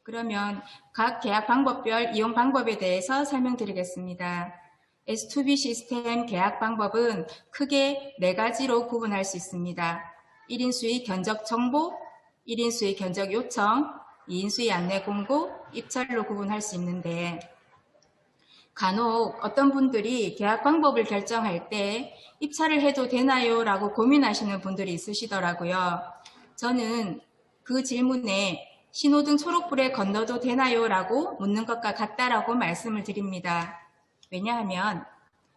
그러면 각 계약 방법별 이용 방법에 대해서 설명드리겠습니다. S2B 시스템 계약 방법은 크게 4가지로 구분할 수 있습니다. 1인 수의 견적 정보, 1인 수의 견적 요청, 2인 수의 안내 공고, 입찰로 구분할 수 있는데 간혹 어떤 분들이 계약 방법을 결정할 때 입찰을 해도 되나요? 라고 고민하시는 분들이 있으시더라고요. 저는 그 질문에 신호등 초록불에 건너도 되나요? 라고 묻는 것과 같다라고 말씀을 드립니다. 왜냐하면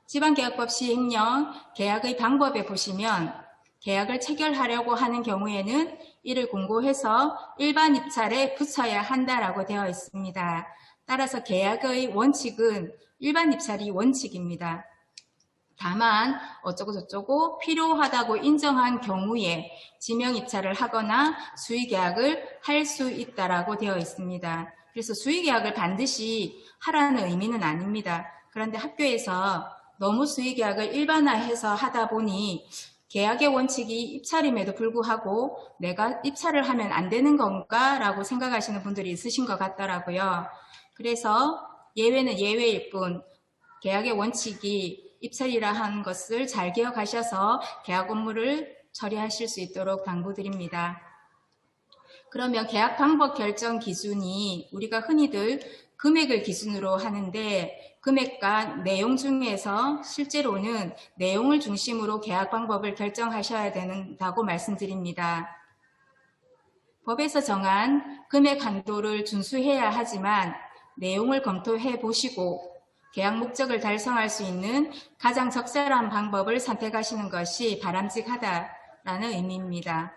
지방계약법 시행령 계약의 방법에 보시면 계약을 체결하려고 하는 경우에는 이를 공고해서 일반 입찰에 붙여야 한다라고 되어 있습니다. 따라서 계약의 원칙은 일반 입찰이 원칙입니다. 다만 어쩌고 저쩌고 필요하다고 인정한 경우에 지명 입찰을 하거나 수의 계약을 할 수 있다라고 되어 있습니다. 그래서 수의 계약을 반드시 하라는 의미는 아닙니다. 그런데 학교에서 너무 수의 계약을 일반화해서 하다 보니 계약의 원칙이 입찰임에도 불구하고 내가 입찰을 하면 안 되는 건가? 라고 생각하시는 분들이 있으신 것 같더라고요. 그래서 예외는 예외일 뿐 계약의 원칙이 입찰이라 하는 것을 잘 기억하셔서 계약 업무를 처리하실 수 있도록 당부드립니다. 그러면 계약 방법 결정 기준이 우리가 흔히들 금액을 기준으로 하는데 금액과 내용 중에서 실제로는 내용을 중심으로 계약 방법을 결정하셔야 된다고 말씀드립니다. 법에서 정한 금액 한도를 준수해야 하지만 내용을 검토해 보시고 계약 목적을 달성할 수 있는 가장 적절한 방법을 선택하시는 것이 바람직하다라는 의미입니다.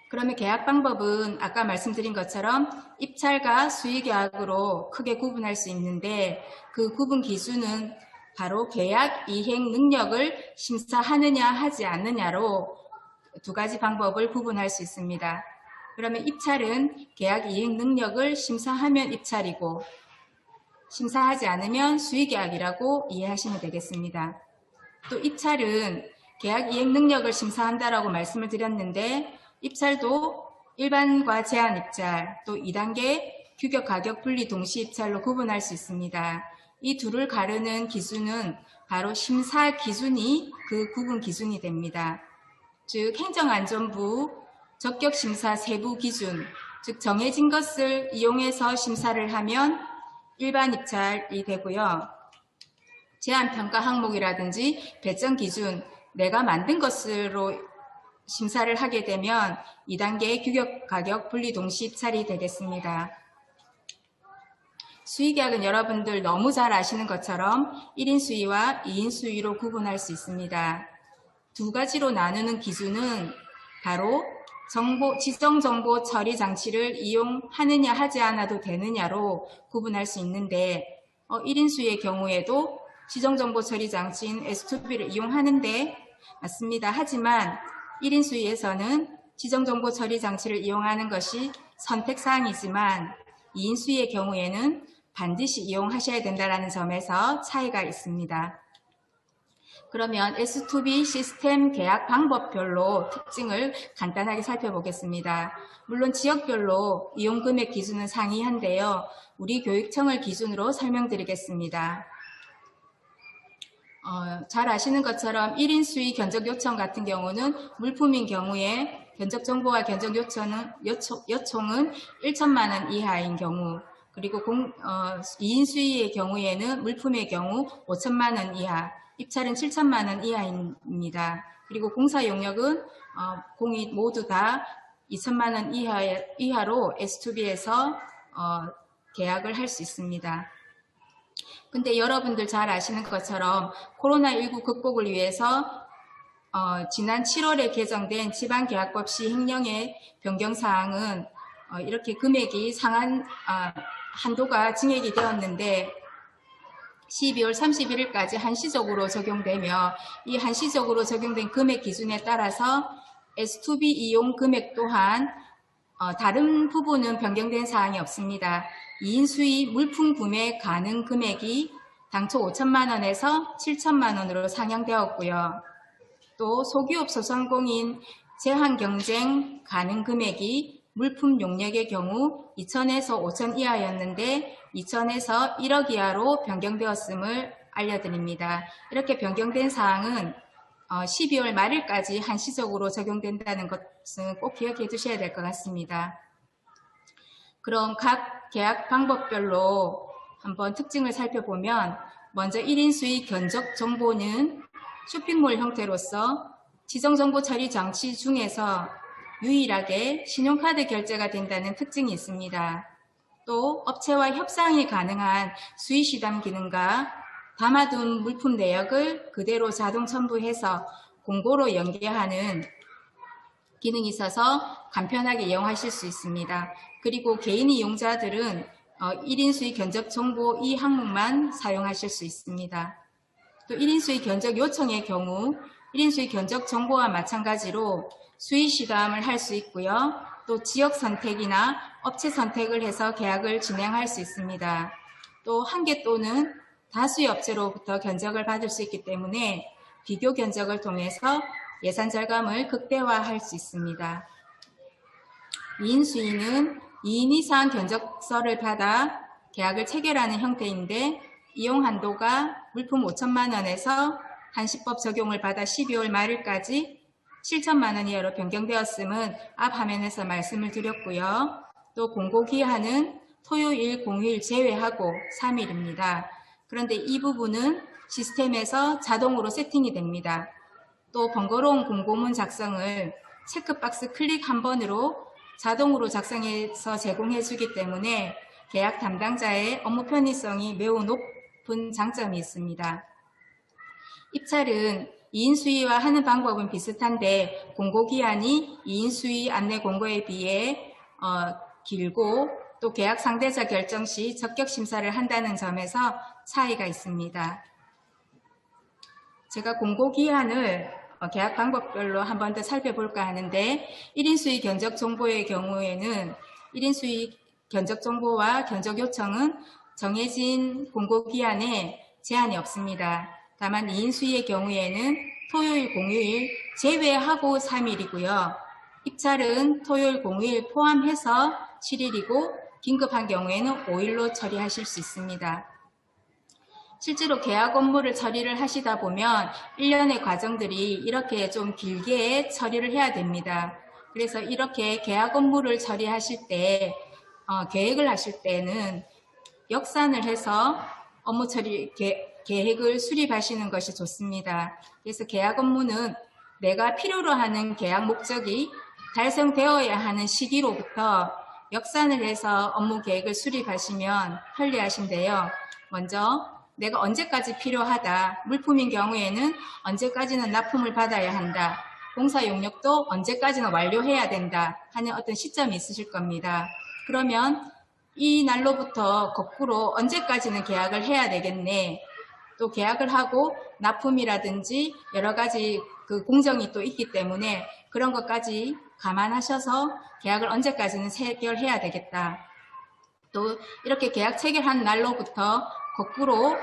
그러면 계약 방법은 아까 말씀드린 것처럼 입찰과 수의계약으로 크게 구분할 수 있는데 그 구분 기준은 바로 계약 이행 능력을 심사하느냐 하지 않느냐로 2가지 방법을 구분할 수 있습니다. 그러면 입찰은 계약 이행 능력을 심사하면 입찰이고 심사하지 않으면 수의계약이라고 이해하시면 되겠습니다. 또 입찰은 계약 이행 능력을 심사한다라고 말씀을 드렸는데 입찰도 일반과 제한 입찰, 또 2단계 규격 가격 분리 동시 입찰로 구분할 수 있습니다. 이 둘을 가르는 기준은 바로 심사 기준이 그 구분 기준이 됩니다. 즉 행정안전부 적격심사 세부 기준, 즉 정해진 것을 이용해서 심사를 하면 일반 입찰이 되고요. 제한평가 항목이라든지 배정 기준, 내가 만든 것으로 심사를 하게 되면 2단계의 규격 가격 분리 동시 입찰이 되겠습니다. 수의계약은 여러분들 너무 잘 아시는 것처럼 1인 수의와 2인 수의로 구분할 수 있습니다. 2가지로 나누는 기준은 바로 지정정보 처리 장치를 이용하느냐 하지 않아도 되느냐로 구분할 수 있는데 1인 수의의 경우에도 지정정보 처리 장치인 S2B를 이용하는데 맞습니다. 하지만 1인 수의에서는 지정정보 처리 장치를 이용하는 것이 선택사항이지만 2인 수의의 경우에는 반드시 이용하셔야 된다는 점에서 차이가 있습니다. 그러면 S2B 시스템 계약 방법별로 특징을 간단하게 살펴보겠습니다. 물론 지역별로 이용금액 기준은 상이한데요. 우리 교육청을 기준으로 설명드리겠습니다. 잘 아시는 것처럼 1인 수의 견적 요청 같은 경우는 물품인 경우에 견적 정보와 견적 요청은 1천만 원 이하인 경우, 그리고 2인 수의의 경우에는 물품의 경우 5천만 원 이하, 입찰은 7천만 원 이하입니다. 그리고 공사 용역은 공이 모두 다 2천만 원 이하로 S2B에서 계약을 할 수 있습니다. 근데 여러분들 잘 아시는 것처럼 코로나19 극복을 위해서 지난 7월에 개정된 지방계약법 시행령의 변경사항은 이렇게 금액이 상한 한도가 증액이 되었는데 12월 31일까지 한시적으로 적용되며 이 한시적으로 적용된 금액 기준에 따라서 S2B 이용 금액 또한 다른 부분은 변경된 사항이 없습니다. 2인 수의 물품 구매 가능 금액이 당초 5천만 원에서 7천만 원으로 상향되었고요. 또 소기업 소상공인 제한 경쟁 가능 금액이 물품 용역의 경우 2천에서 5천 이하였는데 2천에서 1억 이하로 변경되었음을 알려드립니다. 이렇게 변경된 사항은 12월 말일까지 한시적으로 적용된다는 것은 꼭 기억해 두셔야 될 것 같습니다. 그럼 각 계약 방법별로 한번 특징을 살펴보면 먼저 1인 수익 견적 정보는 쇼핑몰 형태로서 지정정보 처리 장치 중에서 유일하게 신용카드 결제가 된다는 특징이 있습니다. 또 업체와 협상이 가능한 수의시담 기능과 담아둔 물품 내역을 그대로 자동 첨부해서 공고로 연계하는 기능이 있어서 간편하게 이용하실 수 있습니다. 그리고 개인 이용자들은 1인 수익 견적 정보 이 항목만 사용하실 수 있습니다. 또 1인 수익 견적 요청의 경우 1인 수익 견적 정보와 마찬가지로 수의시담을 할 수 있고요. 또 지역 선택이나 업체 선택을 해서 계약을 진행할 수 있습니다. 또 한 개 또는 다수의 업체로부터 견적을 받을 수 있기 때문에 비교 견적을 통해서 예산 절감을 극대화할 수 있습니다. 2인 수의는 2인 이상 견적서를 받아 계약을 체결하는 형태인데 이용 한도가 물품 5천만 원에서 한시법 적용을 받아 12월 말일까지 7천만 원 이하로 변경되었음은 앞 화면에서 말씀을 드렸고요. 또 공고기한은 토요일, 공휴일 제외하고 3일입니다. 그런데 이 부분은 시스템에서 자동으로 세팅이 됩니다. 또 번거로운 공고문 작성을 체크박스 클릭 한 번으로 자동으로 작성해서 제공해 주기 때문에 계약 담당자의 업무 편의성이 매우 높은 장점이 있습니다. 입찰은 2인 수의와 하는 방법은 비슷한데 공고기한이 2인 수의 안내 공고에 비해 길고 또 계약 상대자 결정 시 적격 심사를 한다는 점에서 차이가 있습니다. 제가 공고기한을 계약 방법별로 한 번 더 살펴볼까 하는데 1인 수의 견적 정보의 경우에는 1인 수의 견적 정보와 견적 요청은 정해진 공고기한에 제한이 없습니다. 다만 2인 수의의 경우에는 토요일, 공휴일 제외하고 3일이고요. 입찰은 토요일, 공휴일 포함해서 7일이고 긴급한 경우에는 5일로 처리하실 수 있습니다. 실제로 계약 업무를 처리를 하시다 보면 1년의 과정들이 이렇게 좀 길게 처리를 해야 됩니다. 그래서 이렇게 계약 업무를 처리하실 때 계획을 하실 때는 역산을 해서 업무 처리 계획을 수립하시는 것이 좋습니다. 그래서 계약 업무는 내가 필요로 하는 계약 목적이 달성되어야 하는 시기로부터 역산을 해서 업무 계획을 수립하시면 편리하신데요. 먼저 내가 언제까지 필요하다. 물품인 경우에는 언제까지는 납품을 받아야 한다. 공사 용역도 언제까지는 완료해야 된다 하는 어떤 시점이 있으실 겁니다. 그러면 이 날로부터 거꾸로 언제까지는 계약을 해야 되겠네. 또 계약을 하고 납품이라든지 여러 가지 그 공정이 또 있기 때문에 그런 것까지 감안하셔서 계약을 언제까지는 체결해야 되겠다. 또 이렇게 계약 체결한 날로부터 거꾸로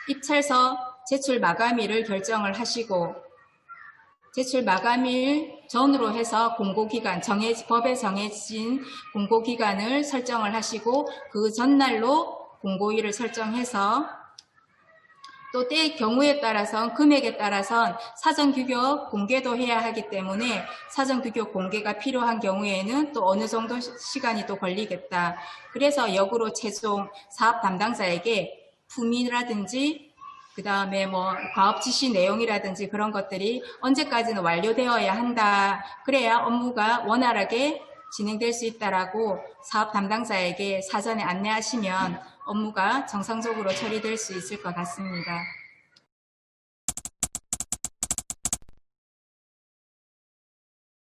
입찰서 제출 마감일을 결정을 하시고 제출 마감일 전으로 해서 공고기간, 법에 정해진 공고기간을 설정을 하시고 그 전날로 공고일을 설정해서 또 때의 경우에 따라서 금액에 따라서 사전규격 공개도 해야 하기 때문에 사전규격 공개가 필요한 경우에는 또 어느 정도 시간이 또 걸리겠다. 그래서 역으로 최종 사업 담당자에게 품위라든지 그 다음에 과업 지시 내용이라든지 그런 것들이 언제까지는 완료되어야 한다. 그래야 업무가 원활하게 진행될 수 있다라고 사업 담당자에게 사전에 안내하시면 업무가 정상적으로 처리될 수 있을 것 같습니다.